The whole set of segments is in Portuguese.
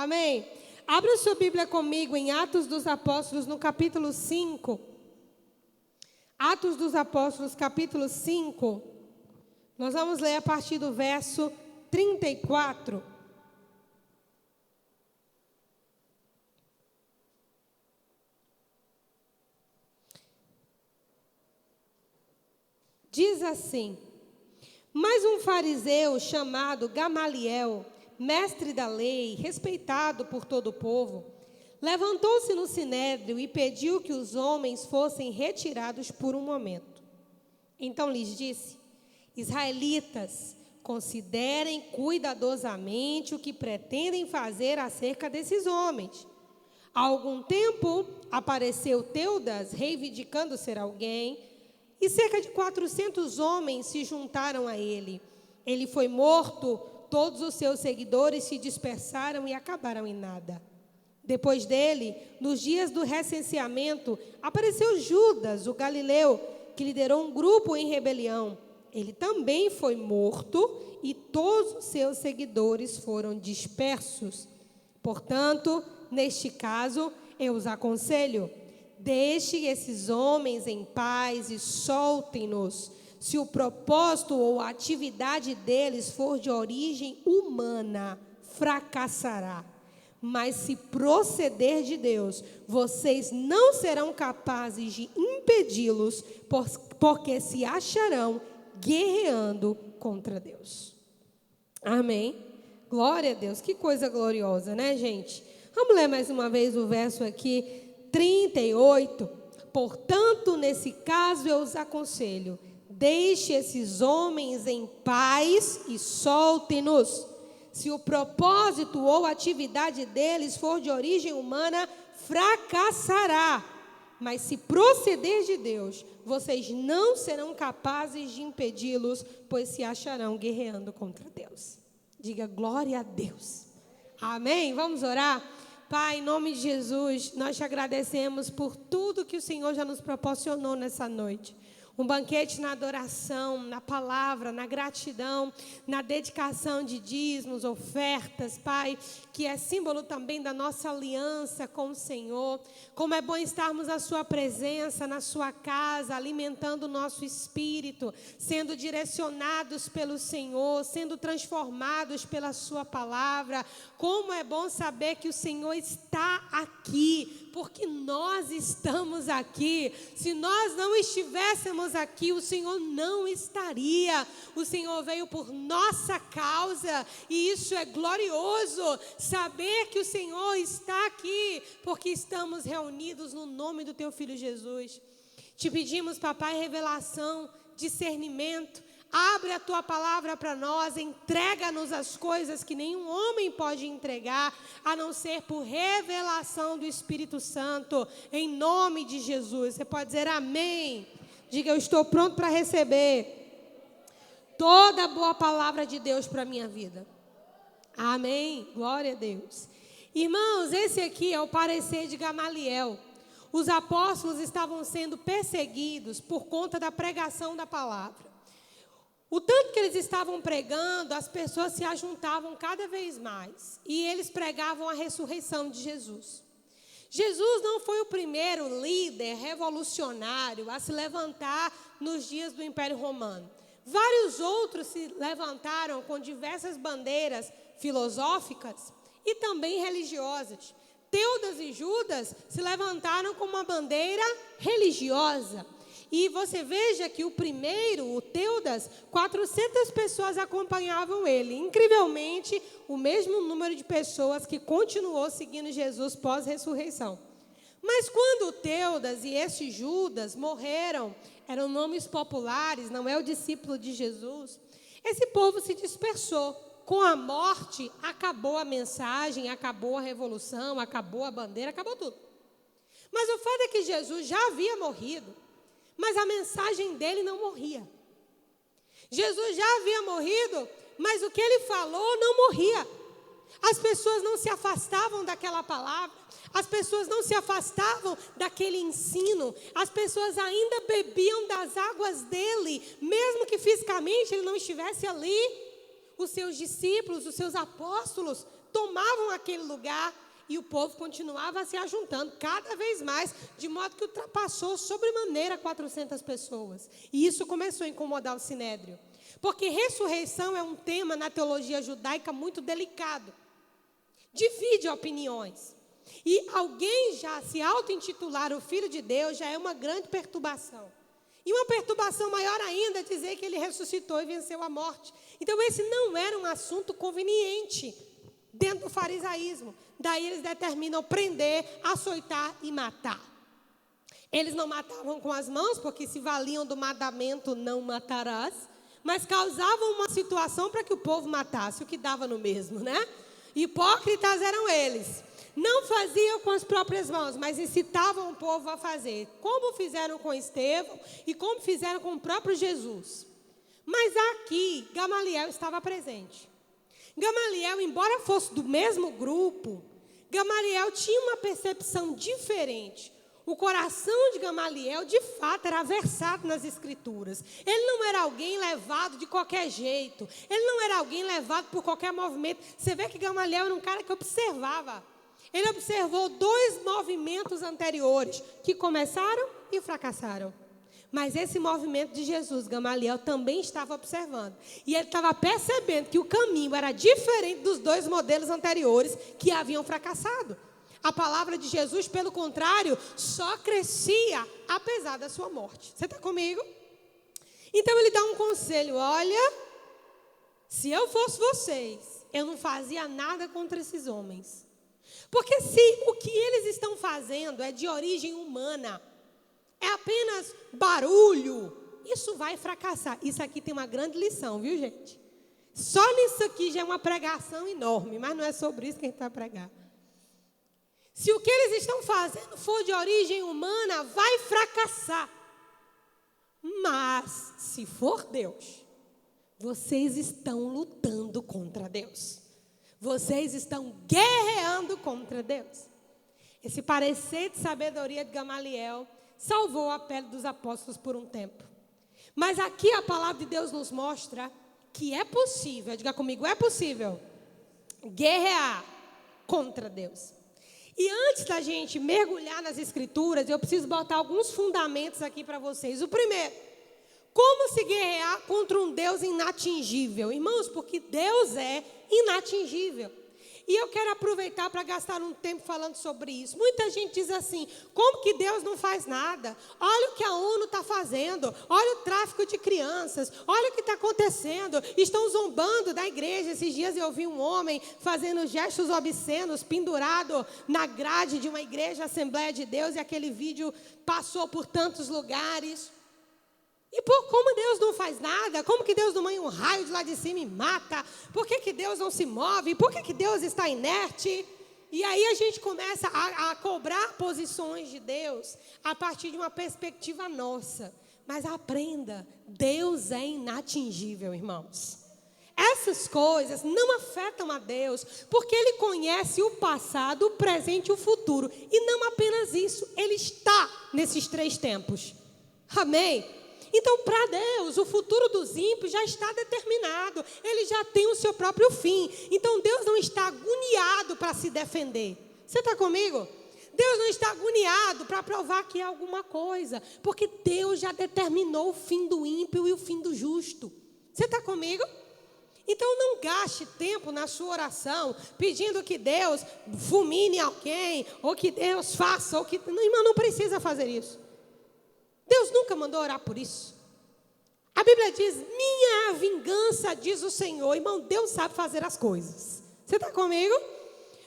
Amém? Abra sua Bíblia comigo em Atos dos Apóstolos, no capítulo 5. Atos dos Apóstolos, capítulo 5. Nós vamos ler a partir do verso 34. Diz assim: mas um fariseu chamado Gamaliel, mestre da lei, respeitado por todo o povo, levantou-se no sinédrio e pediu que os homens fossem retirados por um momento. Então lhes disse: israelitas, considerem cuidadosamente o que pretendem fazer acerca desses homens. Há algum tempo apareceu Teudas, reivindicando ser alguém, e cerca de 400 homens se juntaram a ele. Ele foi morto, todos os seus seguidores se dispersaram e acabaram em nada. Depois dele, nos dias do recenseamento, apareceu Judas, o galileu, que liderou um grupo em rebelião. Ele também foi morto e todos os seus seguidores foram dispersos. Portanto, neste caso, eu os aconselho: deixe esses homens em paz e soltem-nos. Se o propósito ou a atividade deles for de origem humana, fracassará. Mas se proceder de Deus, vocês não serão capazes de impedi-los, porque se acharão guerreando contra Deus. Amém? Glória a Deus. Que coisa gloriosa, né, gente? Vamos ler mais uma vez o verso aqui, 38. Portanto, nesse caso eu os aconselho: deixe esses homens em paz e soltem-nos. Se o propósito ou atividade deles for de origem humana, fracassará. Mas se proceder de Deus, vocês não serão capazes de impedi-los, pois se acharão guerreando contra Deus. Diga glória a Deus. Amém? Vamos orar? Pai, em nome de Jesus, nós te agradecemos por tudo que o Senhor já nos proporcionou nessa noite. Um banquete na adoração, na palavra, na gratidão, na dedicação de dízimos, ofertas, Pai, que é símbolo também da nossa aliança com o Senhor. Como é bom estarmos à sua presença, na sua casa, alimentando o nosso espírito, sendo direcionados pelo Senhor, sendo transformados pela sua palavra. Como é bom saber que o Senhor está aqui, porque nós estamos aqui. Se nós não estivéssemos aqui, o Senhor não estaria. O Senhor veio por nossa causa, e isso é glorioso, saber que o Senhor está aqui, porque estamos reunidos no nome do teu Filho Jesus. Te pedimos, papai, revelação, discernimento. Abre a tua palavra para nós, entrega-nos as coisas que nenhum homem pode entregar, a não ser por revelação do Espírito Santo, em nome de Jesus. Você pode dizer amém? Diga: eu estou pronto para receber toda a boa palavra de Deus para a minha vida. Amém? Glória a Deus. Irmãos, esse aqui é o parecer de Gamaliel. Os apóstolos estavam sendo perseguidos por conta da pregação da palavra. O tanto que eles estavam pregando, as pessoas se ajuntavam cada vez mais. E eles pregavam a ressurreição de Jesus. Jesus não foi o primeiro líder revolucionário a se levantar nos dias do Império Romano. Vários outros se levantaram com diversas bandeiras filosóficas e também religiosas. Teudas e Judas se levantaram com uma bandeira religiosa. E você veja que o primeiro, o Teudas, 400 pessoas acompanhavam ele. Incrivelmente, o mesmo número de pessoas que continuou seguindo Jesus pós-ressurreição. Mas quando o Teudas e esse Judas morreram, eram nomes populares, não é o discípulo de Jesus, esse povo se dispersou. Com a morte, acabou a mensagem, acabou a revolução, acabou a bandeira, acabou tudo. Mas o fato é que Jesus já havia morrido, mas a mensagem dele não morria. Jesus já havia morrido, mas o que ele falou não morria. As pessoas não se afastavam daquela palavra, as pessoas não se afastavam daquele ensino, as pessoas ainda bebiam das águas dele, mesmo que fisicamente ele não estivesse ali. Os seus discípulos, os seus apóstolos, tomavam aquele lugar e o povo continuava se ajuntando cada vez mais, de modo que ultrapassou sobremaneira 400 pessoas. E isso começou a incomodar o sinédrio. Porque ressurreição é um tema na teologia judaica muito delicado. Divide opiniões. E alguém já se auto-intitular o Filho de Deus já é uma grande perturbação. E uma perturbação maior ainda é dizer que ele ressuscitou e venceu a morte. Então esse não era um assunto conveniente dentro do farisaísmo. Daí eles determinam prender, açoitar e matar. Eles não matavam com as mãos, porque se valiam do mandamento não matarás, mas causavam uma situação para que o povo matasse, o que dava no mesmo, né? Hipócritas eram eles. Não faziam com as próprias mãos, mas incitavam o povo a fazer, como fizeram com Estevão e como fizeram com o próprio Jesus. Mas aqui, Gamaliel estava presente. Gamaliel, embora fosse do mesmo grupo, Gamaliel tinha uma percepção diferente. O coração de Gamaliel, de fato, era versado nas Escrituras. Ele não era alguém levado de qualquer jeito. Ele não era alguém levado por qualquer movimento. Você vê que Gamaliel era um cara que observava. Ele observou 2 movimentos anteriores que começaram e fracassaram. Mas esse movimento de Jesus, Gamaliel também estava observando. E ele estava percebendo que o caminho era diferente dos 2 modelos anteriores que haviam fracassado. A palavra de Jesus, pelo contrário, só crescia apesar da sua morte. Você está comigo? Então ele dá um conselho: olha, se eu fosse vocês, eu não fazia nada contra esses homens. Porque se o que eles estão fazendo é de origem humana, é apenas barulho, isso vai fracassar. Isso aqui tem uma grande lição, viu, gente? Só nisso aqui já é uma pregação enorme, mas não é sobre isso que a gente vai pregar. Se o que eles estão fazendo for de origem humana, vai fracassar. Mas, se for Deus, vocês estão lutando contra Deus. Vocês estão guerreando contra Deus. Esse parecer de sabedoria de Gamaliel salvou a pele dos apóstolos por um tempo. Mas aqui a palavra de Deus nos mostra que é possível, diga comigo, é possível guerrear contra Deus. E antes da gente mergulhar nas Escrituras, eu preciso botar alguns fundamentos aqui para vocês. O primeiro, como se guerrear contra um Deus inatingível? Irmãos, porque Deus é inatingível. E eu quero aproveitar para gastar um tempo falando sobre isso. Muita gente diz assim: como que Deus não faz nada? Olha o que a ONU está fazendo. Olha o tráfico de crianças. Olha o que está acontecendo. Estão zombando da igreja. Esses dias eu vi um homem fazendo gestos obscenos, pendurado na grade de uma igreja, Assembleia de Deus. E aquele vídeo passou por tantos lugares. E como Deus não faz nada? Como que Deus não manda um raio de lá de cima e mata? Por que Deus não se move? Por que Deus está inerte? E aí a gente começa a cobrar posições de Deus a partir de uma perspectiva nossa. Mas aprenda, Deus é inatingível, irmãos. Essas coisas não afetam a Deus, porque Ele conhece o passado, o presente e o futuro. E não apenas isso, Ele está nesses 3 tempos. Amém? Então, para Deus, o futuro dos ímpios já está determinado. Ele já tem o seu próprio fim. Então, Deus não está agoniado para se defender. Você está comigo? Deus não está agoniado para provar que é alguma coisa. Porque Deus já determinou o fim do ímpio e o fim do justo. Você está comigo? Então, não gaste tempo na sua oração pedindo que Deus fulmine alguém, ou que Deus faça, ou que... Não, irmão, não precisa fazer isso. Deus nunca mandou orar por isso. A Bíblia diz: minha vingança, diz o Senhor. Irmão, Deus sabe fazer as coisas. Você está comigo?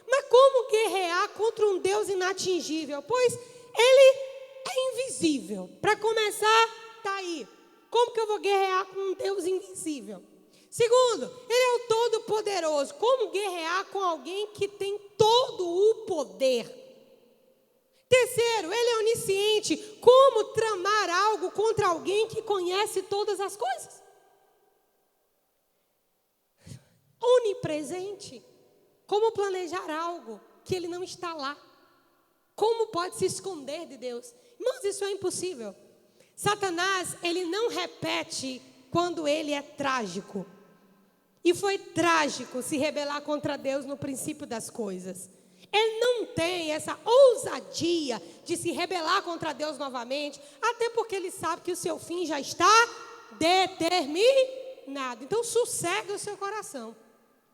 Mas como guerrear contra um Deus inatingível? Pois Ele é invisível. Para começar, está aí. Como que eu vou guerrear com um Deus invisível? Segundo, Ele é o Todo-Poderoso. Como guerrear com alguém que tem todo o poder? Terceiro, Ele é onisciente. Como tramar algo contra alguém que conhece todas as coisas? Onipresente. Como planejar algo que Ele não está lá? Como pode se esconder de Deus? Irmãos, isso é impossível. Satanás, ele não repete quando ele é trágico. E foi trágico se rebelar contra Deus no princípio das coisas. Ele não tem essa ousadia de se rebelar contra Deus novamente, até porque ele sabe que o seu fim já está determinado. Então, sossegue o seu coração.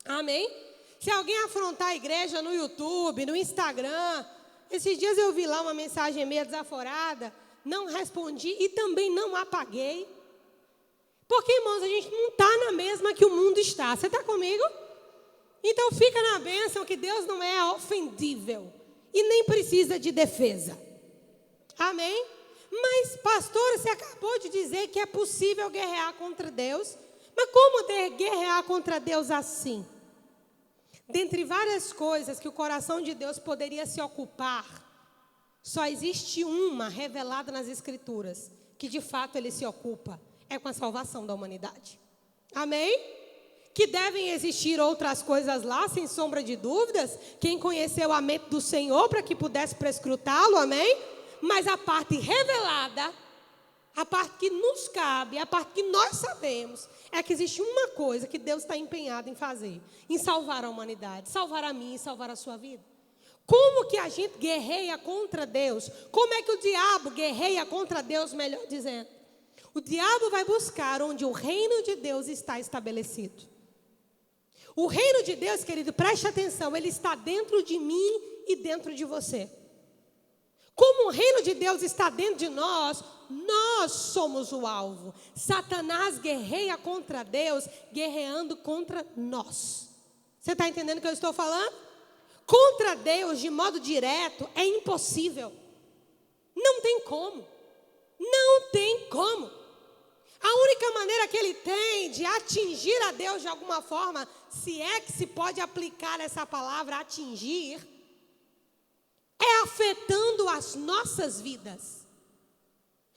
Amém? Se alguém afrontar a igreja no YouTube, no Instagram, esses dias eu vi lá uma mensagem meio desaforada, não respondi e também não apaguei. Porque, irmãos, a gente não está na mesma que o mundo está. Você está comigo? Então fica na bênção que Deus não é ofendível e nem precisa de defesa. Amém? Mas, pastor, você acabou de dizer que é possível guerrear contra Deus. Mas como guerrear contra Deus assim? Dentre várias coisas que o coração de Deus poderia se ocupar, só existe uma revelada nas Escrituras, que de fato ele se ocupa, é com a salvação da humanidade. Amém? Que devem existir outras coisas lá, sem sombra de dúvidas. Quem conheceu a mente do Senhor para que pudesse prescrutá-lo, amém? Mas a parte revelada, a parte que nos cabe, a parte que nós sabemos, é que existe uma coisa que Deus está empenhado em fazer, em salvar a humanidade, salvar a mim e salvar a sua vida. Como que a gente guerreia contra Deus? Como é que o diabo guerreia contra Deus, melhor dizendo? O diabo vai buscar onde o reino de Deus está estabelecido. O reino de Deus, querido, preste atenção, ele está dentro de mim e dentro de você. Como o reino de Deus está dentro de nós, nós somos o alvo. Satanás guerreia contra Deus, guerreando contra nós. Você está entendendo o que eu estou falando? Contra Deus, de modo direto, é impossível. Não tem como. Não tem como. A única maneira que ele tem de atingir a Deus de alguma forma, se é que se pode aplicar essa palavra atingir, é afetando as nossas vidas.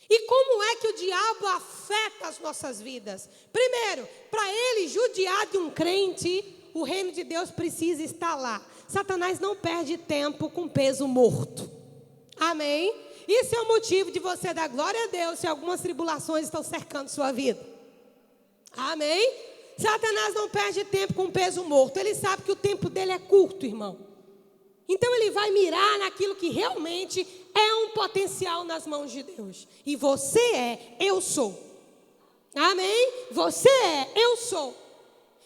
E como é que o diabo afeta as nossas vidas? Primeiro, para ele judiar de um crente, o reino de Deus precisa estar lá. Satanás não perde tempo com peso morto. Amém? Isso é o motivo de você dar glória a Deus se algumas tribulações estão cercando sua vida. Amém? Satanás não perde tempo com peso morto. Ele sabe que o tempo dele é curto, irmão. Então ele vai mirar naquilo que realmente é um potencial nas mãos de Deus. E você é, eu sou. Amém? Você é, eu sou.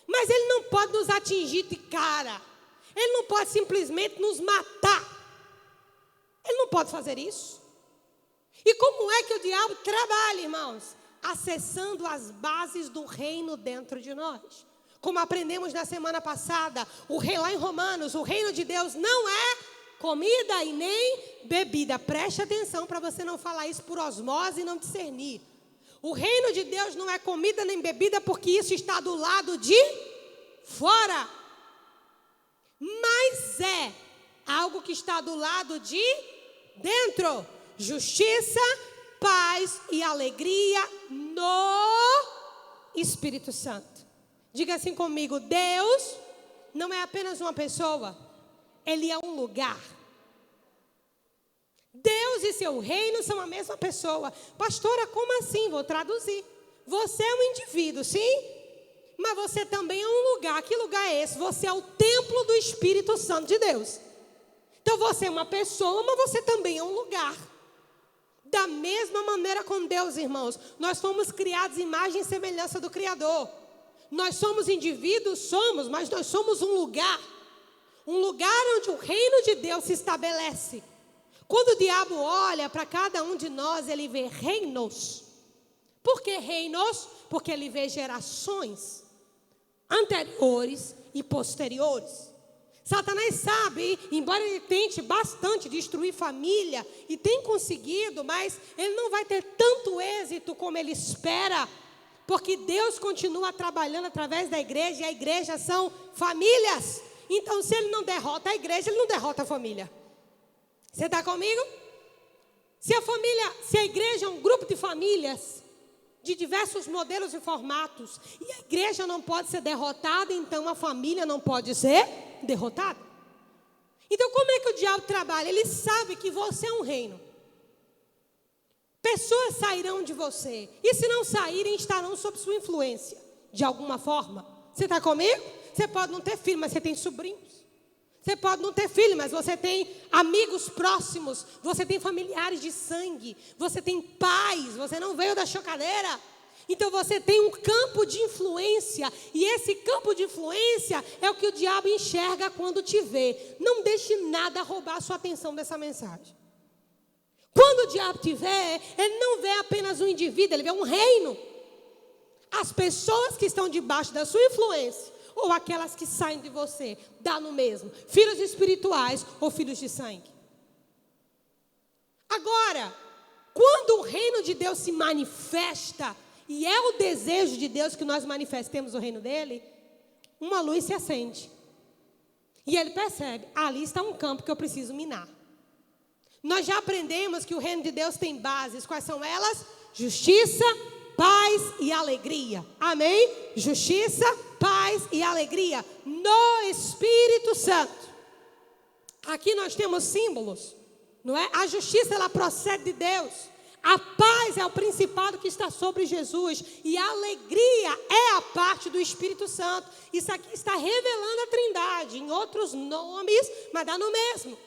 Mas ele não pode nos atingir de cara. Ele não pode simplesmente nos matar. Ele não pode fazer isso. E como é que o diabo trabalha, irmãos? Acessando as bases do reino dentro de nós. Como aprendemos na semana passada, lá em Romanos, o reino de Deus não é comida e nem bebida. Preste atenção para você não falar isso por osmose e não discernir. O reino de Deus não é comida nem bebida porque isso está do lado de fora. Mas é algo que está do lado de dentro. Justiça, paz e alegria no Espírito Santo. Diga assim comigo: Deus não é apenas uma pessoa, Ele é um lugar. Deus e seu reino são a mesma pessoa. Pastora, como assim? Vou traduzir. Você é um indivíduo, sim? Mas você também é um lugar. Que lugar é esse? Você é o templo do Espírito Santo de Deus. Então você é uma pessoa, mas você também é um lugar. Da mesma maneira com Deus, irmãos, nós fomos criados em imagem e semelhança do Criador. Nós somos indivíduos, somos, mas nós somos um lugar onde o reino de Deus se estabelece. Quando o diabo olha para cada um de nós, ele vê reinos. Por que reinos? Porque ele vê gerações anteriores e posteriores. Satanás sabe, embora ele tente bastante destruir família, e tem conseguido, mas ele não vai ter tanto êxito como ele espera, porque Deus continua trabalhando através da igreja, e a igreja são famílias. Então, se ele não derrota a igreja, ele não derrota a família. Você está comigo? Se a igreja é um grupo de famílias, de diversos modelos e formatos, e a igreja não pode ser derrotada, então a família não pode ser derrotada. Então como é que o diabo trabalha? Ele sabe que você é um reino. Pessoas sairão de você, e se não saírem, estarão sob sua influência, de alguma forma. Você está comigo? Você pode não ter filho, mas você tem sobrinhos. Você pode não ter filho, mas você tem amigos próximos. Você tem familiares de sangue. Você tem pais. Você não veio da chocadeira. Então você tem um campo de influência. E esse campo de influência é o que o diabo enxerga quando te vê. Não deixe nada roubar a sua atenção dessa mensagem. Quando o diabo te vê, ele não vê apenas um indivíduo, ele vê um reino. As pessoas que estão debaixo da sua influência, ou aquelas que saem de você, dá no mesmo. Filhos espirituais ou filhos de sangue. Agora, quando o reino de Deus se manifesta, e é o desejo de Deus que nós manifestemos o reino dele, uma luz se acende. E ele percebe, ali está um campo que eu preciso minar. Nós já aprendemos que o reino de Deus tem bases. Quais são elas? Justiça, paz e alegria. Amém? Justiça, paz e alegria no Espírito Santo. Aqui nós temos símbolos, não é? A justiça, ela procede de Deus. A paz é o principado que está sobre Jesus. E a alegria é a parte do Espírito Santo. Isso aqui está revelando a Trindade em outros nomes, mas dá no mesmo.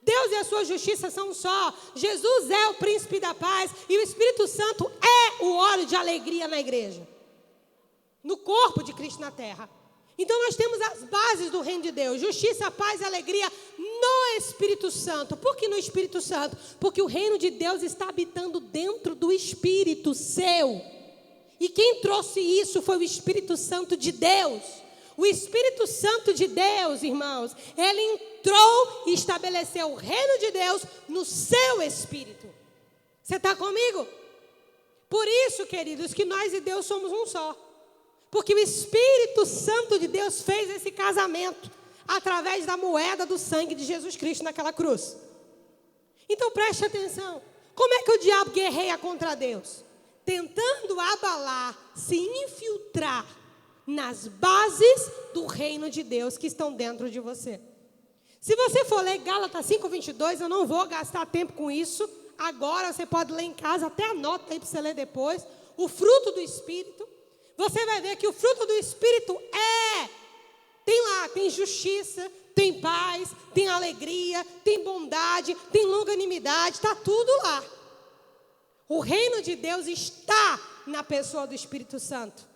Deus e a sua justiça são um só. Jesus é o príncipe da paz. E o Espírito Santo é o óleo de alegria na igreja. No corpo de Cristo na terra. Então nós temos as bases do reino de Deus. Justiça, paz e alegria no Espírito Santo. Por que no Espírito Santo? Porque o reino de Deus está habitando dentro do Espírito seu. E quem trouxe isso foi o Espírito Santo de Deus. O Espírito Santo de Deus, irmãos, ele entrou e estabeleceu o reino de Deus no seu espírito. Você está comigo? Por isso, queridos, que nós e Deus somos um só. Porque o Espírito Santo de Deus fez esse casamento através da moeda do sangue de Jesus Cristo naquela cruz. Então preste atenção. Como é que o diabo guerreia contra Deus? Tentando abalar, se infiltrar nas bases do reino de Deus que estão dentro de você. Se você for ler Gálatas 5:22, eu não vou gastar tempo com isso. Agora você pode ler em casa, até anota aí para você ler depois. O fruto do Espírito. Você vai ver que o fruto do Espírito tem justiça, tem paz, tem alegria, tem bondade, tem longanimidade, está tudo lá. O reino de Deus está na pessoa do Espírito Santo.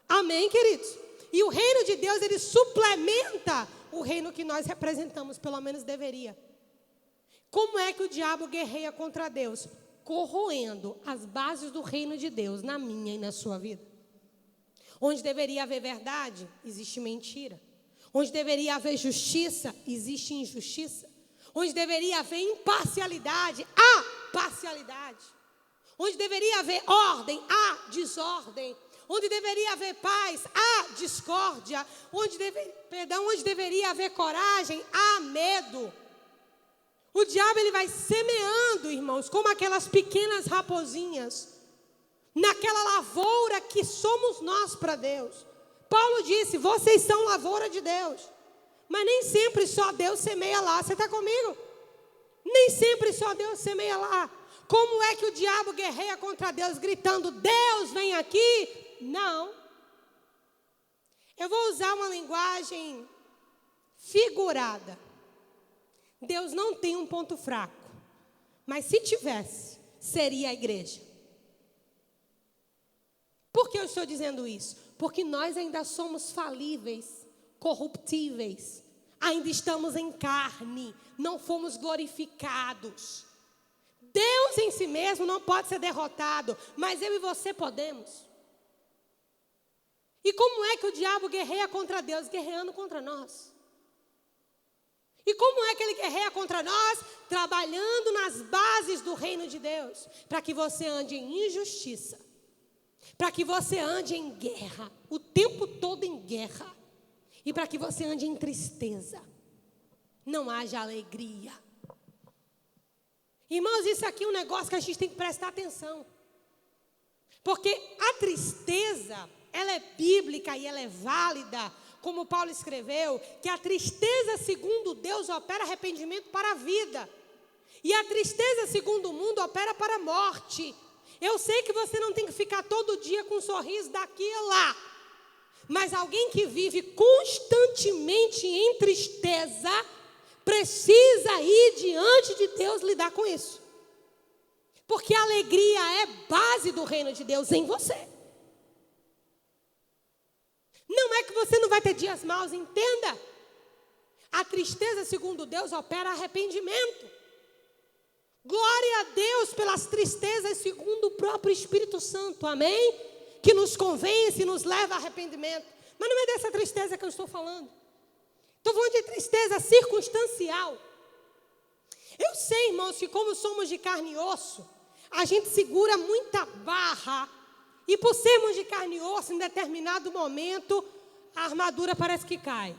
Amém, queridos? E o reino de Deus, ele suplementa o reino que nós representamos, pelo menos deveria. Como é que o diabo guerreia contra Deus? Corroendo as bases do reino de Deus na minha e na sua vida. Onde deveria haver verdade, existe mentira. Onde deveria haver justiça, existe injustiça. Onde deveria haver imparcialidade, há parcialidade. Onde deveria haver ordem, há desordem. Onde deveria haver paz, há discórdia. Onde deveria haver coragem, há medo. O diabo, ele vai semeando, irmãos, como aquelas pequenas raposinhas, naquela lavoura que somos nós para Deus. Paulo disse, vocês são lavoura de Deus. Mas nem sempre só Deus semeia lá. Você está comigo? Nem sempre só Deus semeia lá. Como é que o diabo guerreia contra Deus, gritando, Deus vem aqui? Não. Eu vou usar uma linguagem figurada. Deus não tem um ponto fraco. Mas se tivesse, seria a igreja. Por que eu estou dizendo isso? Porque nós ainda somos falíveis, corruptíveis. Ainda estamos em carne, não fomos glorificados. Deus em si mesmo não pode ser derrotado, mas eu e você podemos. E como é que o diabo guerreia contra Deus? Guerreando contra nós. E como é que ele guerreia contra nós? Trabalhando nas bases do reino de Deus, para que você ande em injustiça, para que você ande em guerra, o tempo todo em guerra, e para que você ande em tristeza, não haja alegria. Irmãos, isso aqui é um negócio que a gente tem que prestar atenção, porque a tristeza, ela é bíblica e ela é válida, como Paulo escreveu, que a tristeza segundo Deus opera arrependimento para a vida, e a tristeza segundo o mundo opera para a morte. Eu sei que você não tem que ficar todo dia com um sorriso daqui e lá, Mas alguém que vive constantemente em tristeza, precisa ir diante de Deus lidar com isso. Porque a alegria é base do reino de Deus em você. Não é que você não vai ter dias maus, entenda. A tristeza, segundo Deus, opera arrependimento. Glória a Deus pelas tristezas segundo o próprio Espírito Santo, amém? Que nos convence e nos leva a arrependimento. Mas não é dessa tristeza que eu estou falando. Estou falando de tristeza circunstancial. Eu sei, irmãos, que como somos de carne e osso, a gente segura muita barra. E por sermos de carne e osso, em determinado momento, a armadura parece que cai.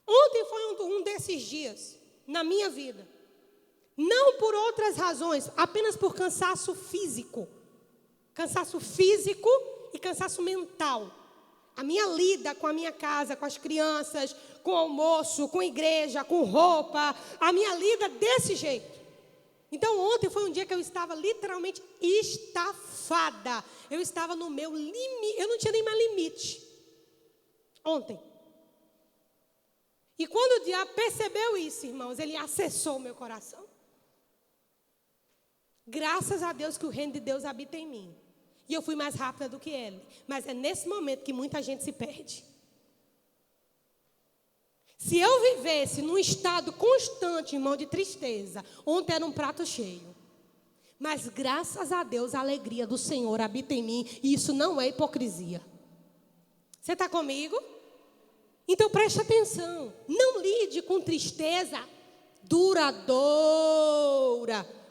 Ontem foi um desses dias, na minha vida. Não por outras razões, apenas por cansaço físico. Cansaço físico e cansaço mental. A minha lida com a minha casa, com as crianças, com o almoço, com a igreja, com roupa. A minha lida desse jeito. Então ontem foi um dia que eu estava literalmente estafada. Eu estava no meu limite, eu não tinha nem mais limite. Ontem. E quando o diabo percebeu isso, irmãos, ele acessou o meu coração. Graças a Deus que o reino de Deus habita em mim. E eu fui mais rápida do que ele. Mas é nesse momento que muita gente se perde. Se eu vivesse num estado constante, irmão, de tristeza, ontem era um prato cheio. Mas graças a Deus a alegria do Senhor habita em mim. E isso não é hipocrisia. Você está comigo? Então preste atenção. Não lide com tristeza duradoura,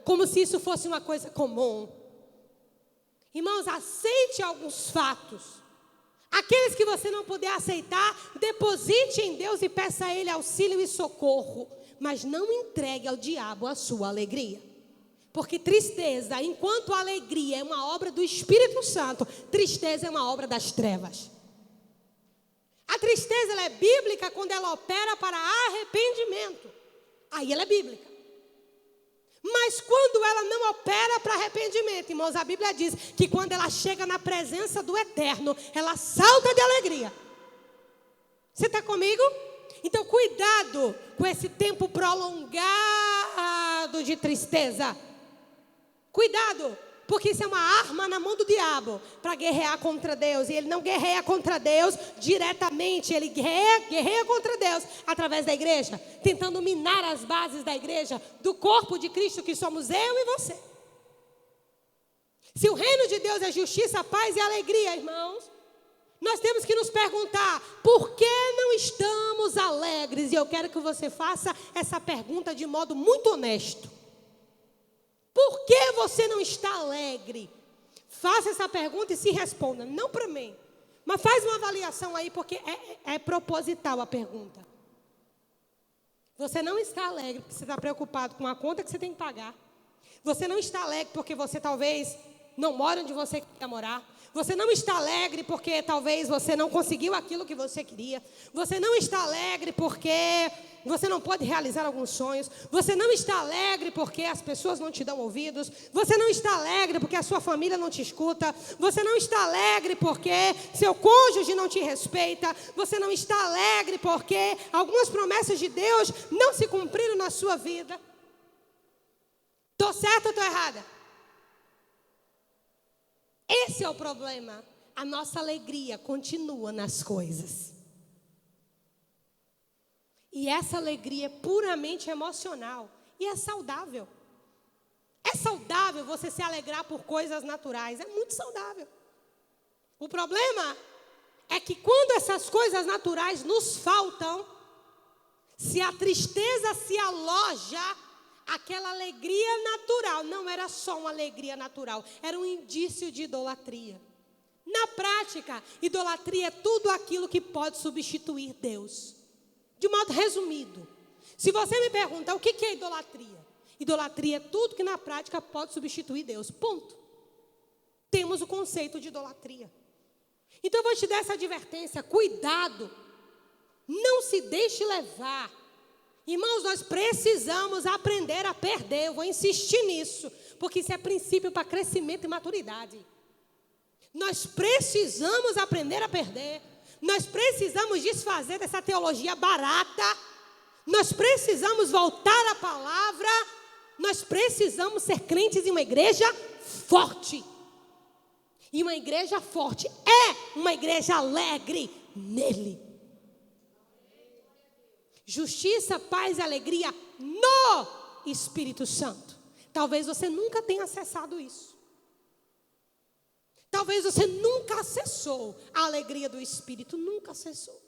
como se isso fosse uma coisa comum. Irmãos, aceite alguns fatos. Aqueles que você não puder aceitar, deposite em Deus e peça a Ele auxílio e socorro. Mas não entregue ao diabo a sua alegria. Porque tristeza, enquanto a alegria é uma obra do Espírito Santo, tristeza é uma obra das trevas. A tristeza ela é bíblica quando ela opera para arrependimento. Aí ela é bíblica. Mas quando ela não opera para arrependimento, irmãos, a Bíblia diz que quando ela chega na presença do Eterno, ela salta de alegria. Você está comigo? Então cuidado com esse tempo prolongado de tristeza. Cuidado, porque isso é uma arma na mão do diabo para guerrear contra Deus. E ele não guerreia contra Deus diretamente, ele guerreia contra Deus através da igreja, tentando minar as bases da igreja, do corpo de Cristo que somos eu e você. Se o reino de Deus é justiça, paz e alegria, irmãos, nós temos que nos perguntar, por que não estamos alegres? E eu quero que você faça essa pergunta de modo muito honesto. Por que você não está alegre? Faça essa pergunta e se responda. Não para mim, mas faz uma avaliação aí, porque é proposital a pergunta. Você não está alegre porque você está preocupado com a conta que você tem que pagar. Você não está alegre porque você talvez não mora onde você quer morar. Você não está alegre porque talvez você não conseguiu aquilo que você queria. Você não está alegre porque você não pode realizar alguns sonhos. Você não está alegre porque as pessoas não te dão ouvidos. Você não está alegre porque a sua família não te escuta. Você não está alegre porque seu cônjuge não te respeita. Você não está alegre porque algumas promessas de Deus não se cumpriram na sua vida. Estou certa ou estou errada? Esse é o problema. A nossa alegria continua nas coisas. E essa alegria é puramente emocional. E é saudável. É saudável você se alegrar por coisas naturais. É muito saudável. O problema é que quando essas coisas naturais nos faltam, se a tristeza se aloja, aquela alegria natural não era só uma alegria natural, era um indício de idolatria. Na prática, idolatria é tudo aquilo que pode substituir Deus. De modo resumido, se você me perguntar o que é idolatria? Idolatria é tudo que na prática pode substituir Deus, ponto. Temos o conceito de idolatria. Então eu vou te dar essa advertência, cuidado, não se deixe levar. Irmãos, nós precisamos aprender a perder. Eu vou insistir nisso, porque isso é princípio para crescimento e maturidade. Nós precisamos aprender a perder. Nós precisamos desfazer dessa teologia barata. Nós precisamos voltar à palavra. Nós precisamos ser crentes em uma igreja forte. E uma igreja forte é uma igreja alegre nele. Justiça, paz e alegria no Espírito Santo. Talvez você nunca tenha acessado isso. Talvez você nunca acessou a alegria do Espírito. Nunca acessou.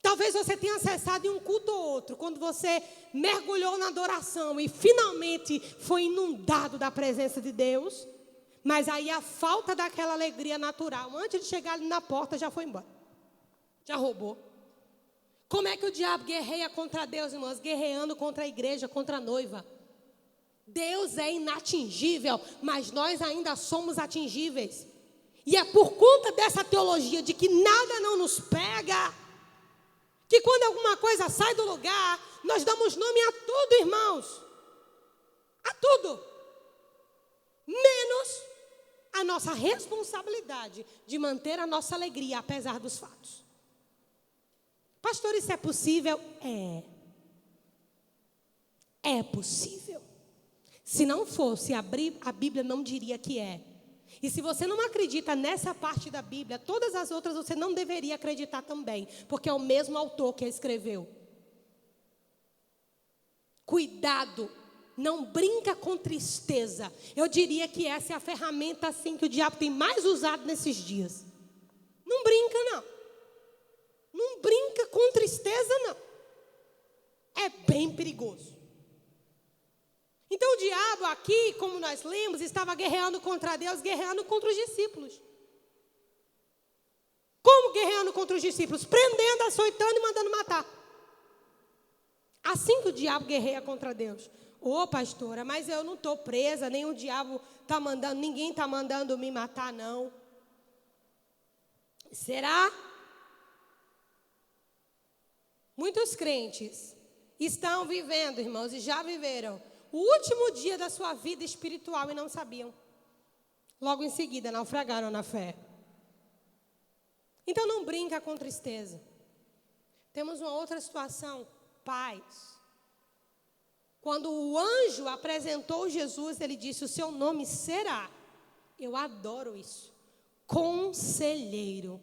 Talvez você tenha acessado em um culto ou outro, quando você mergulhou na adoração e finalmente foi inundado da presença de Deus. Mas aí a falta daquela alegria natural, antes de chegar ali na porta, já foi embora. Já roubou. Como é que o diabo guerreia contra Deus, irmãos? Guerreando contra a igreja, contra a noiva. Deus é inatingível, mas nós ainda somos atingíveis. E é por conta dessa teologia de que nada não nos pega, que quando alguma coisa sai do lugar, nós damos nome a tudo, irmãos. A tudo. Menos a nossa responsabilidade de manter a nossa alegria, apesar dos fatos. Pastor, isso é possível? É possível. Se não fosse, a Bíblia não diria que é. E se você não acredita nessa parte da Bíblia, todas as outras você não deveria acreditar também, porque é o mesmo autor que a escreveu. Cuidado, não brinca com tristeza. Eu diria que essa é a ferramenta assim que o diabo tem mais usado nesses dias. Não brinca, não. Não brinca com tristeza, não. É bem perigoso. Então o diabo aqui, como nós lemos, estava guerreando contra Deus, guerreando contra os discípulos. Como guerreando contra os discípulos? Prendendo, açoitando e mandando matar. Assim que o diabo guerreia contra Deus. Ô pastora, mas eu não estou presa, nem o diabo está mandando, ninguém está mandando me matar, não. Será? Muitos crentes estão vivendo, irmãos, e já viveram o último dia da sua vida espiritual e não sabiam. Logo em seguida, naufragaram na fé. Então não brinca com tristeza. Temos uma outra situação, paz. Quando o anjo apresentou Jesus, ele disse, o seu nome será, eu adoro isso, Conselheiro.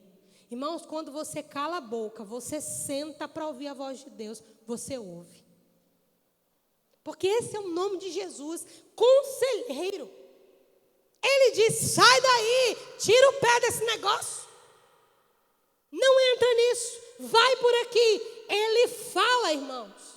Irmãos, quando você cala a boca, você senta para ouvir a voz de Deus, você ouve. Porque esse é o nome de Jesus, Conselheiro. Ele diz, sai daí, tira o pé desse negócio. Não entra nisso, vai por aqui. Ele fala, irmãos.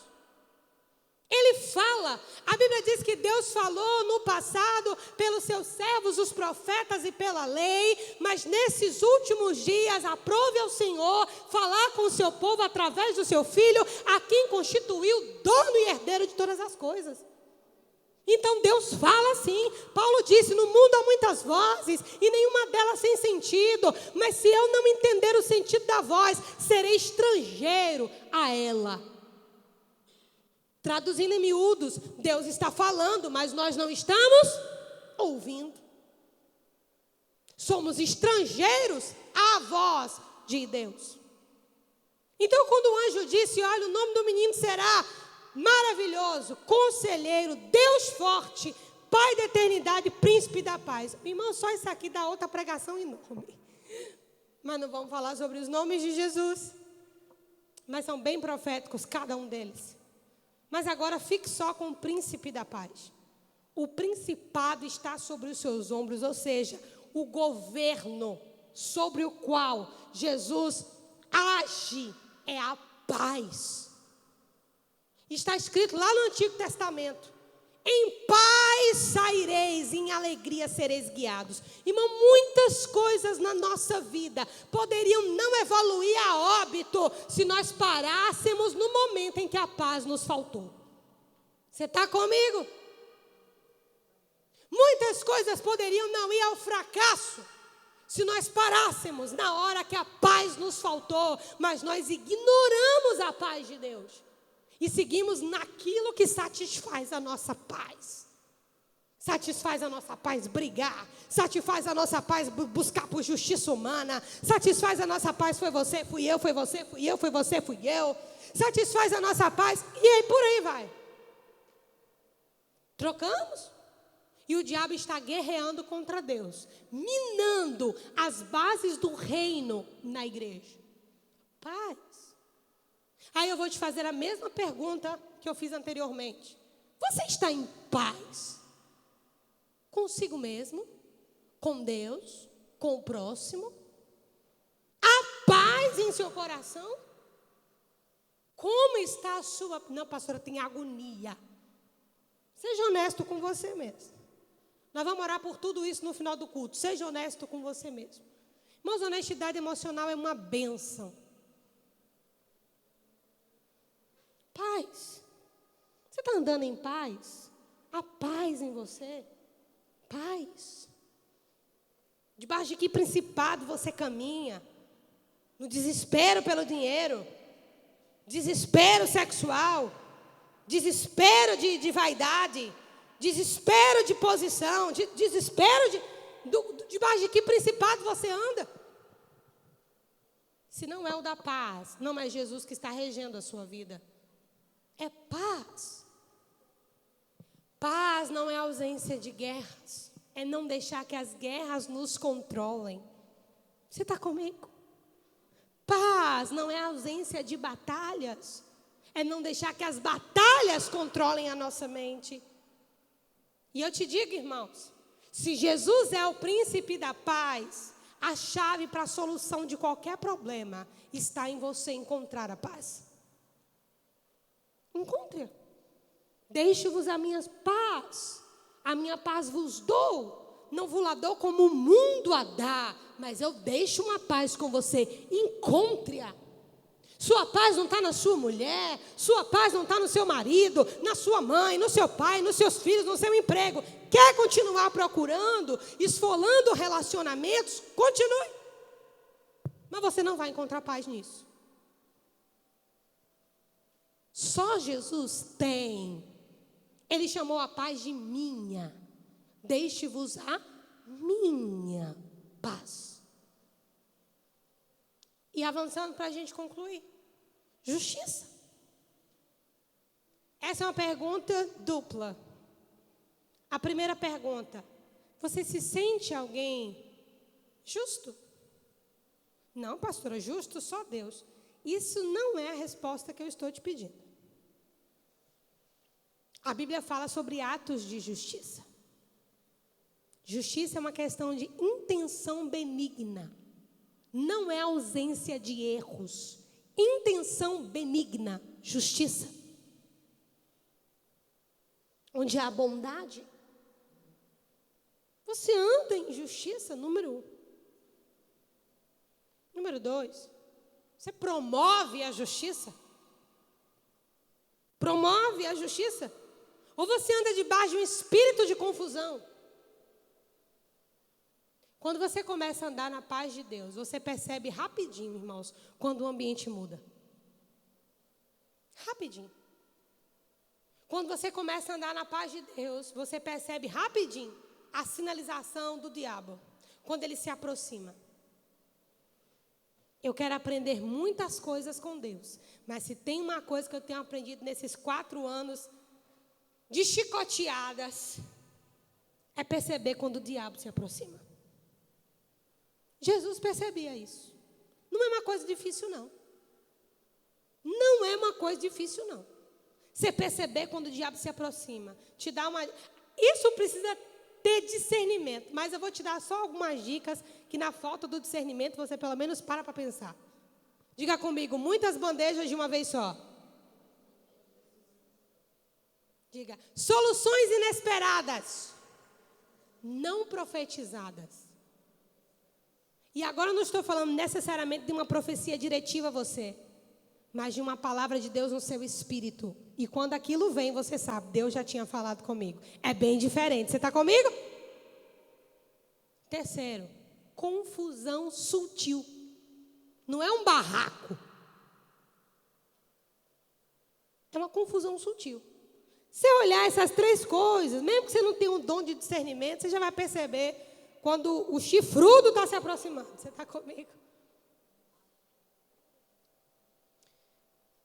Ele fala. A Bíblia diz que Deus falou no passado pelos seus servos, os profetas e pela lei. Mas nesses últimos dias, aprove ao Senhor falar com o seu povo através do seu Filho, a quem constituiu dono e herdeiro de todas as coisas. Então Deus fala assim. Paulo disse, no mundo há muitas vozes e nenhuma delas sem sentido. Mas se eu não entender o sentido da voz, serei estrangeiro a ela. Traduzindo em miúdos, Deus está falando, mas nós não estamos ouvindo. Somos estrangeiros à voz de Deus. Então, quando o anjo disse, olha, o nome do menino será maravilhoso, Conselheiro, Deus forte, Pai da eternidade, Príncipe da paz. Irmão, só isso aqui dá outra pregação enorme. Mas não vamos falar sobre os nomes de Jesus. Mas são bem proféticos, cada um deles. Mas agora fique só com o príncipe da paz. O principado está sobre os seus ombros, ou seja, o governo sobre o qual Jesus age é a paz. Está escrito lá no Antigo Testamento, em paz saireis, em alegria sereis guiados. Irmão, muitas coisas na nossa vida poderiam não evoluir a óbito se nós parássemos no momento em que a paz nos faltou. Você está comigo? Muitas coisas poderiam não ir ao fracasso se nós parássemos na hora que a paz nos faltou, mas nós ignoramos a paz de Deus e seguimos naquilo que satisfaz a nossa paz. Satisfaz a nossa paz brigar. Satisfaz a nossa paz buscar por justiça humana. Satisfaz a nossa paz foi você, fui eu, foi você, fui eu, foi você, fui eu. Satisfaz a nossa paz e aí por aí vai. Trocamos. E o diabo está guerreando contra Deus, minando as bases do reino na igreja. Paz. Aí eu vou te fazer a mesma pergunta que eu fiz anteriormente. Você está em paz? Consigo mesmo? Com Deus? Com o próximo? Há paz em seu coração? Como está a sua... Não, pastora, tem agonia. Seja honesto com você mesmo. Nós vamos orar por tudo isso no final do culto. Seja honesto com você mesmo. Irmãos, honestidade emocional é uma bênção. Paz. Você está andando em paz? Há paz em você? Paz. Debaixo de que principado você caminha? No desespero pelo dinheiro? Desespero sexual? Desespero de vaidade? Desespero de posição? Desespero debaixo de que principado você anda? Se não é o da paz, não é Jesus que está regendo a sua vida. É paz. Paz não é ausência de guerras. É não deixar que as guerras nos controlem. Você está comigo? Paz não é ausência de batalhas. É não deixar que as batalhas controlem a nossa mente. E eu te digo, irmãos, se Jesus é o príncipe da paz, a chave para a solução de qualquer problema está em você encontrar a paz. Encontre. Deixe-vos a minha paz vos dou. Não vos la dou como o mundo a dá, mas eu deixo uma paz com você. Encontre-a. Sua paz não está na sua mulher, sua paz não está no seu marido, na sua mãe, no seu pai, nos seus filhos, no seu emprego. Quer continuar procurando, esfolando relacionamentos? Continue. Mas você não vai encontrar paz nisso. Só Jesus tem. Ele chamou a paz de minha. Deixe-vos a minha paz. E avançando para a gente concluir. Justiça. Essa é uma pergunta dupla. A primeira pergunta: você se sente alguém justo? Não, pastora, justo só Deus. Isso não é a resposta que eu estou te pedindo. A Bíblia fala sobre atos de justiça. Justiça é uma questão de intenção benigna. Não é ausência de erros. Intenção benigna, justiça. Onde há bondade, você anda em justiça, número 1. Número 2, você promove a justiça? Promove a justiça? Ou você anda debaixo de um espírito de confusão? Quando você começa a andar na paz de Deus, você percebe rapidinho, irmãos, quando o ambiente muda. Rapidinho. Quando você começa a andar na paz de Deus, você percebe rapidinho a sinalização do diabo, quando ele se aproxima. Eu quero aprender muitas coisas com Deus, mas se tem uma coisa que eu tenho aprendido nesses 4 anos de chicoteadas, é perceber quando o diabo se aproxima. Jesus percebia isso. Não é uma coisa difícil, não. Não é uma coisa difícil, não. Você perceber quando o diabo se aproxima. Te dá uma... Isso precisa ter discernimento. Mas eu vou te dar só algumas dicas que na falta do discernimento você pelo menos para pensar. Diga comigo, muitas bandejas de uma vez só. Diga, soluções inesperadas. Não profetizadas. E agora eu não estou falando necessariamente de uma profecia diretiva a você, mas de uma palavra de Deus no seu espírito. E quando aquilo vem, você sabe, Deus já tinha falado comigo. É bem diferente. Você está comigo? Terceiro, confusão sutil. Não é um barraco. É uma confusão sutil. Se você olhar essas 3 coisas, mesmo que você não tenha um dom de discernimento, você já vai perceber quando o chifrudo está se aproximando. Você está comigo?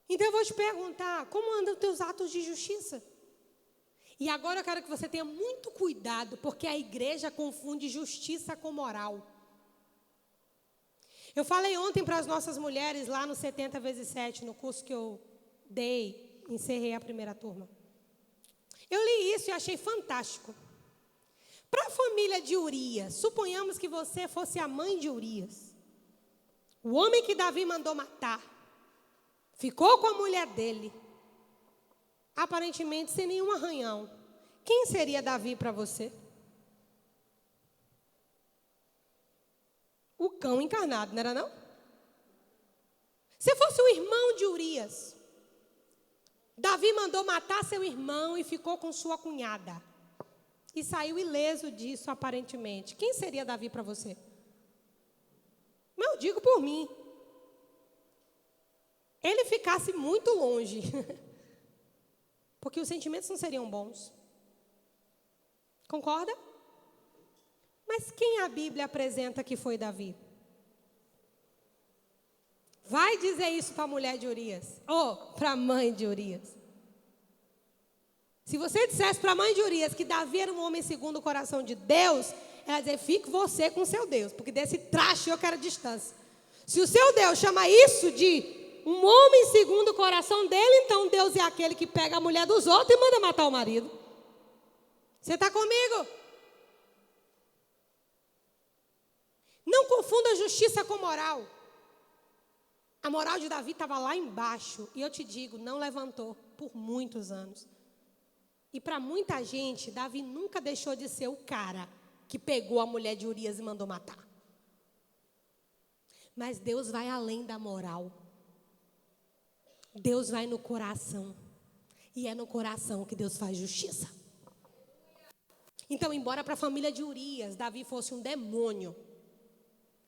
Então eu vou te perguntar, como andam os teus atos de justiça? E agora eu quero que você tenha muito cuidado, porque a igreja confunde justiça com moral. Eu falei ontem para as nossas mulheres lá no 70 vezes 7, no curso que eu dei, encerrei a primeira turma. Eu li isso e achei fantástico. Para a família de Urias, suponhamos que você fosse a mãe de Urias. O homem que Davi mandou matar, ficou com a mulher dele, aparentemente sem nenhum arranhão. Quem seria Davi para você? O cão encarnado, não era não? Se fosse o irmão de Urias, Davi mandou matar seu irmão e ficou com sua cunhada. E saiu ileso disso, aparentemente. Quem seria Davi para você? Mas eu digo por mim. Ele ficasse muito longe. Porque os sentimentos não seriam bons. Concorda? Mas quem a Bíblia apresenta que foi Davi? Vai dizer isso para a mulher de Urias. Ou para a mãe de Urias. Se você dissesse para a mãe de Urias que Davi era um homem segundo o coração de Deus, ela ia dizer, fique você com seu Deus, porque desse traste eu quero distância. Se o seu Deus chama isso de um homem segundo o coração dele, então Deus é aquele que pega a mulher dos outros e manda matar o marido. Você está comigo? Não confunda justiça com moral. A moral de Davi estava lá embaixo. E eu te digo, não levantou por muitos anos. E para muita gente, Davi nunca deixou de ser o cara que pegou a mulher de Urias e mandou matar. Mas Deus vai além da moral. Deus vai no coração. E é no coração que Deus faz justiça. Então, embora para a família de Urias, Davi fosse um demônio,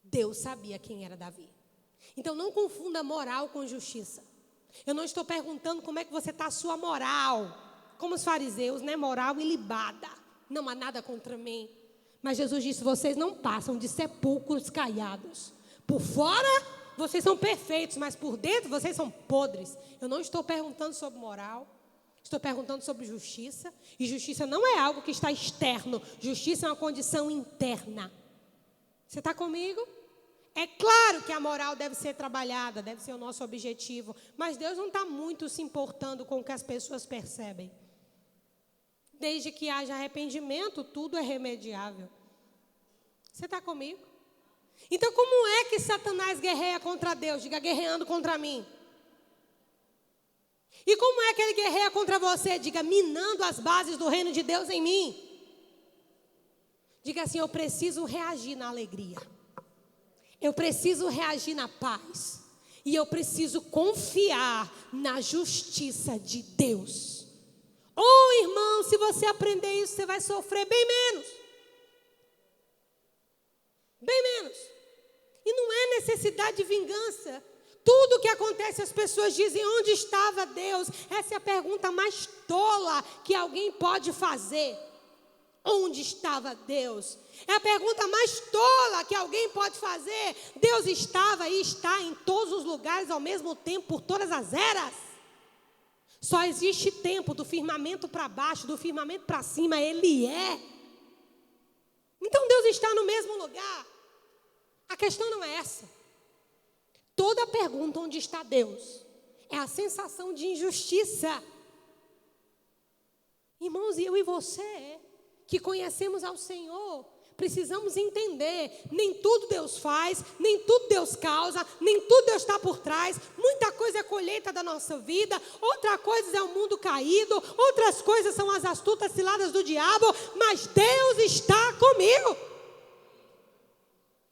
Deus sabia quem era Davi. Então, não confunda moral com justiça. Eu não estou perguntando como é que você está a sua moral. Como os fariseus, né? Moral ilibada. Não há nada contra mim. Mas Jesus disse, vocês não passam de sepulcros caiados. Por fora, vocês são perfeitos, mas por dentro, vocês são podres. Eu não estou perguntando sobre moral. Estou perguntando sobre justiça. E justiça não é algo que está externo. Justiça é uma condição interna. Você está comigo? É claro que a moral deve ser trabalhada, deve ser o nosso objetivo. Mas Deus não está muito se importando com o que as pessoas percebem. Desde que haja arrependimento, tudo é remediável. Você está comigo? Então, como é que Satanás guerreia contra Deus? Diga, guerreando contra mim. E como é que ele guerreia contra você? Diga, minando as bases do reino de Deus em mim. Diga assim, eu preciso reagir na alegria. Eu preciso reagir na paz. E eu preciso confiar na justiça de Deus. Oh, irmão, se você aprender isso, você vai sofrer bem menos. Bem menos. E não é necessidade de vingança. Tudo que acontece, as pessoas dizem, onde estava Deus? Essa é a pergunta mais tola que alguém pode fazer. Onde estava Deus? É a pergunta mais tola que alguém pode fazer. Deus estava e está em todos os lugares ao mesmo tempo, por todas as eras. Só existe tempo do firmamento para baixo, do firmamento para cima, Ele é. Então Deus está no mesmo lugar. A questão não é essa. Toda pergunta onde está Deus é a sensação de injustiça. Irmãos, eu e você, que conhecemos ao Senhor, precisamos entender, nem tudo Deus faz, nem tudo Deus causa, nem tudo Deus está por trás. Muita coisa é colheita da nossa vida, outra coisa é o mundo caído, outras coisas são as astutas ciladas do diabo, mas Deus está comigo.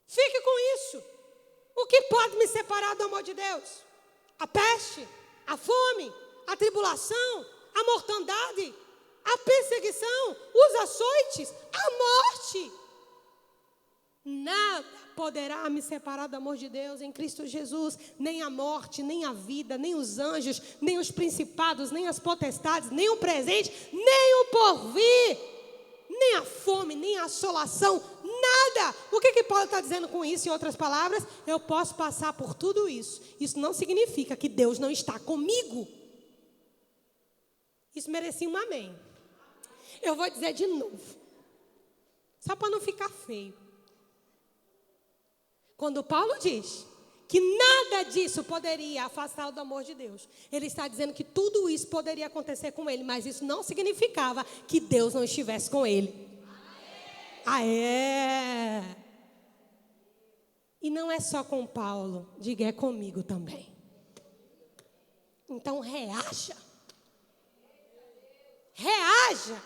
Fique com isso. O que pode me separar do amor de Deus? A peste, a fome, a tribulação, a mortandade, a perseguição, os açoites, a morte. Nada poderá me separar do amor de Deus em Cristo Jesus. Nem a morte, nem a vida, nem os anjos, nem os principados, nem as potestades, nem o presente, nem o porvir, nem a fome, nem a assolação, nada. O que Paulo está dizendo com isso? Em outras palavras, eu posso passar por tudo isso. Isso não significa que Deus não está comigo. Isso merecia um amém. Eu vou dizer de novo, só para não ficar feio. Quando Paulo diz que nada disso poderia afastá-lo do amor de Deus, ele está dizendo que tudo isso poderia acontecer com ele, mas isso não significava que Deus não estivesse com ele. E não é só com Paulo, diga, é comigo também. Então reaja. Reaja.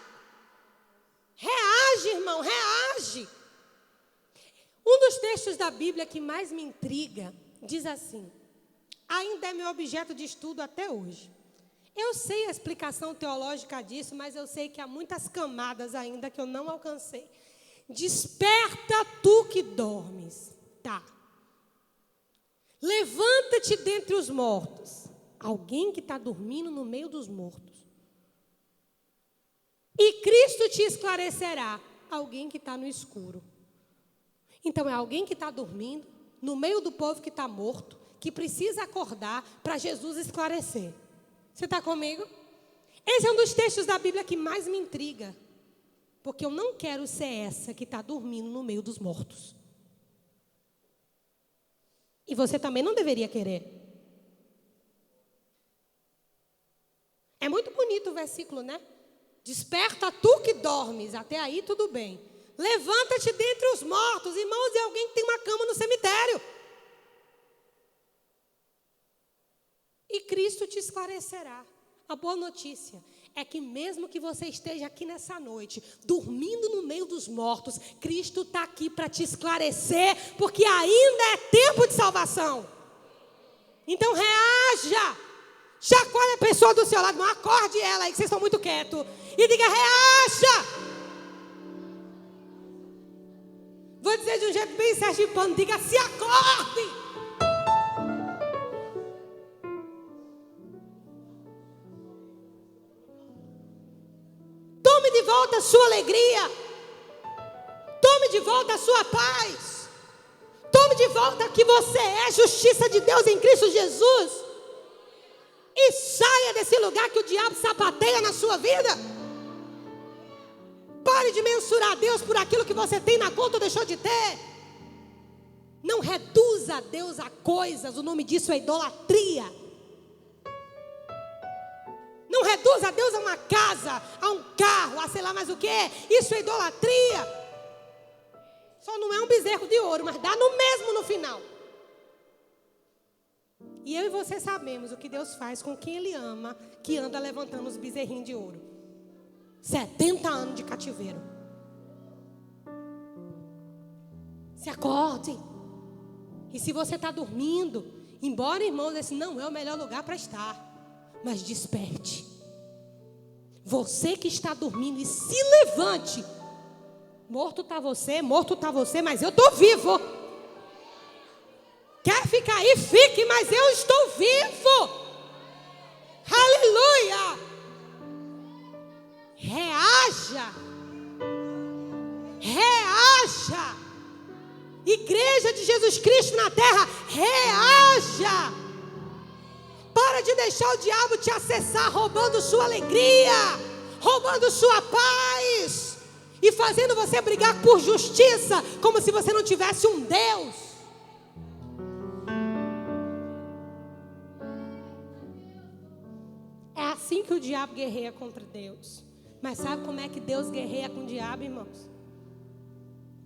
Reage, irmão, reage. Um dos textos da Bíblia que mais me intriga diz assim: ainda é meu objeto de estudo até hoje. Eu sei a explicação teológica disso, mas eu sei que há muitas camadas ainda que eu não alcancei. Desperta tu que dormes. Tá. Levanta-te dentre os mortos. Alguém que está dormindo no meio dos mortos. E Cristo te esclarecerá. Alguém que está no escuro. Então é alguém que está dormindo, no meio do povo que está morto, que precisa acordar para Jesus esclarecer. Você está comigo? Esse é um dos textos da Bíblia que mais me intriga. Porque eu não quero ser essa que está dormindo no meio dos mortos. E você também não deveria querer. É muito bonito o versículo, né? Desperta tu que dormes. Até aí tudo bem. Levanta-te dentre os mortos. Irmãos, é alguém que tem uma cama no cemitério. E Cristo te esclarecerá. A boa notícia é que mesmo que você esteja aqui nessa noite, dormindo no meio dos mortos, Cristo está aqui para te esclarecer, porque ainda é tempo de salvação. Então reaja. Chacoalhe a pessoa do seu lado, não acorde ela aí, que vocês estão muito quietos. E diga, reaja. Vou dizer de um jeito bem sergipano, diga, se acorde. Tome de volta a sua alegria. Tome de volta a sua paz. Tome de volta que você é justiça de Deus em Cristo Jesus. E saia desse lugar que o diabo sapateia na sua vida. Pare de mensurar a Deus por aquilo que você tem na conta ou deixou de ter. Não reduza a Deus a coisas. O nome disso é idolatria. Não reduza a Deus a uma casa, a um carro, a sei lá mais o que. Isso é idolatria. Só não é um bezerro de ouro, mas dá no mesmo no final. E eu e você sabemos o que Deus faz com quem Ele ama, que anda levantando os bezerrinhos de ouro. 70 anos de cativeiro. Se acorde. E se você está dormindo, embora, irmãos, esse não é o melhor lugar para estar, mas desperte. Você que está dormindo e se levante. Morto está você, mas eu estou vivo. Quer ficar aí? Fique, mas eu estou vivo. Aleluia. Reaja. Reaja. Igreja de Jesus Cristo na terra, reaja. Para de deixar o diabo te acessar, roubando sua alegria, roubando sua paz e fazendo você brigar por justiça, como se você não tivesse um Deus. É assim que o diabo guerreia contra Deus. Mas sabe como é que Deus guerreia com o diabo, irmãos?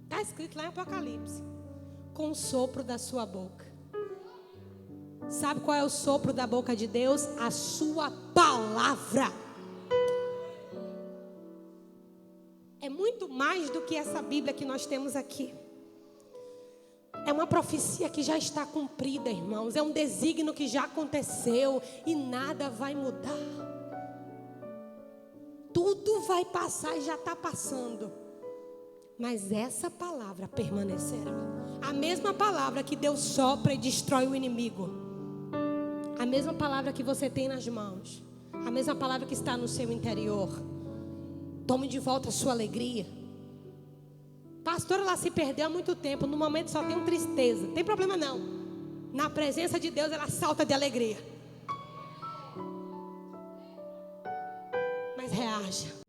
Está escrito lá em Apocalipse. Com o sopro da sua boca. Sabe qual é o sopro da boca de Deus? A sua palavra. É muito mais do que essa Bíblia que nós temos aqui. É uma profecia que já está cumprida, irmãos. É um desígnio que já aconteceu e nada vai mudar. Tudo vai passar e já está passando. Mas essa palavra permanecerá. A mesma palavra que Deus sopra e destrói o inimigo. A mesma palavra que você tem nas mãos. A mesma palavra que está no seu interior. Tome de volta a sua alegria. Pastora, ela se perdeu há muito tempo. No momento só tem tristeza. Não tem problema não. Na presença de Deus ela salta de alegria. Mas reaja.